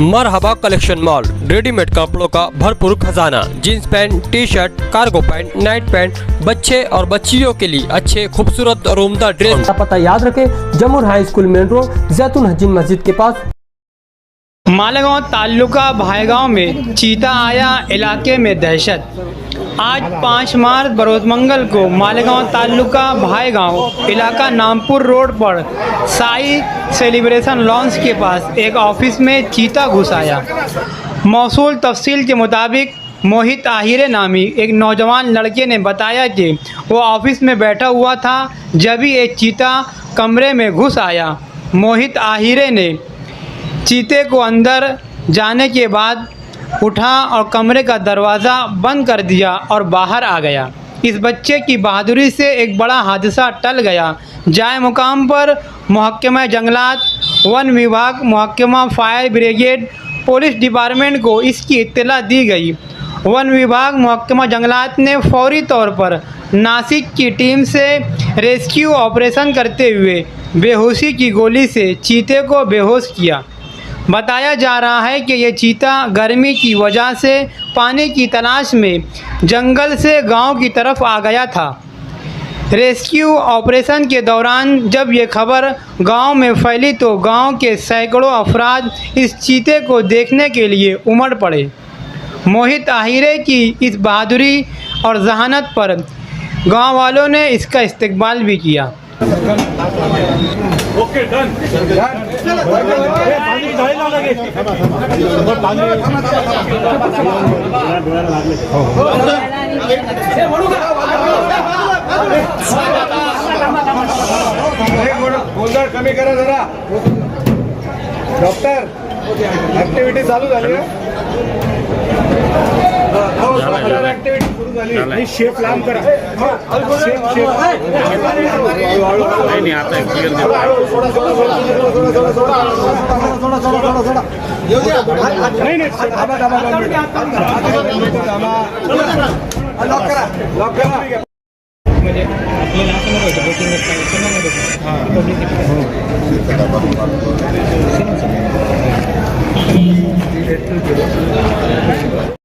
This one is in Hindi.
मरहबा कलेक्शन मॉल, रेडीमेड कपड़ों का भरपूर खजाना। Jeans pant, T shirt, cargo pant, night pant, बच्चे और बच्चियों के लिए अच्छे खूबसूरत और उम्दा ड्रेस। पता याद रखें, जमुर हाई स्कूल मेन रोड, जैतून हजीन मस्जिद के पास। मालेगांव ताल्लुका भाईगांव में चीता आया, इलाके में दहशत। आज 5 मार्च बरोज मंगल को मालेगांव ताल्लुका भाईगांव इलाका नामपुर रोड पर साई सेलिब्रेशन लॉन्च के पास एक ऑफिस में चीता घुस आया। मौसूल तफसील के मुताबिक मोहित आहिरे नामी एक नौजवान लड़के ने बताया कि वो ऑफिस में बैठा हुआ था, जब ही एक चीता कमरे में घुस आया। मोहित आहिरे ने चीते को अंदर जाने के बाद उठा और कमरे का दरवाज़ा बंद कर दिया और बाहर आ गया। इस बच्चे की बहादुरी से एक बड़ा हादसा टल गया। जाए मुकाम पर महकमा जंगलात, वन विभाग, महकमा फायर ब्रिगेड, पुलिस डिपार्टमेंट को इसकी इत्तला दी गई। वन विभाग, महकमा जंगलात ने फौरी तौर पर नासिक की टीम से रेस्क्यू ऑपरेशन करते हुए बेहोशी की गोली से चीते को बेहोश किया। बताया जा रहा है कि ये चीता गर्मी की वजह से पानी की तलाश में जंगल से गांव की तरफ आ गया था। रेस्क्यू ऑपरेशन के दौरान जब ये खबर गांव में फैली तो गांव के सैकड़ों अफराद इस चीते को देखने के लिए उमड़ पड़े। मोहित आहिरे की इस बहादुरी और जहानत पर गांव वालों ने इसका इस्तकबाल भी किया। ओके डन गोंधळ कमी करा जरा। डॉक्टर ऍक्टिव्हिटी चालू झाली आहे, ऍक्टिव्हिटी सुरू झाली आणि शेप लांब करा। नाही आता लॉक करा, लॉक करा। म्हणजे आपल्याला असं नव्हतं बुकिंग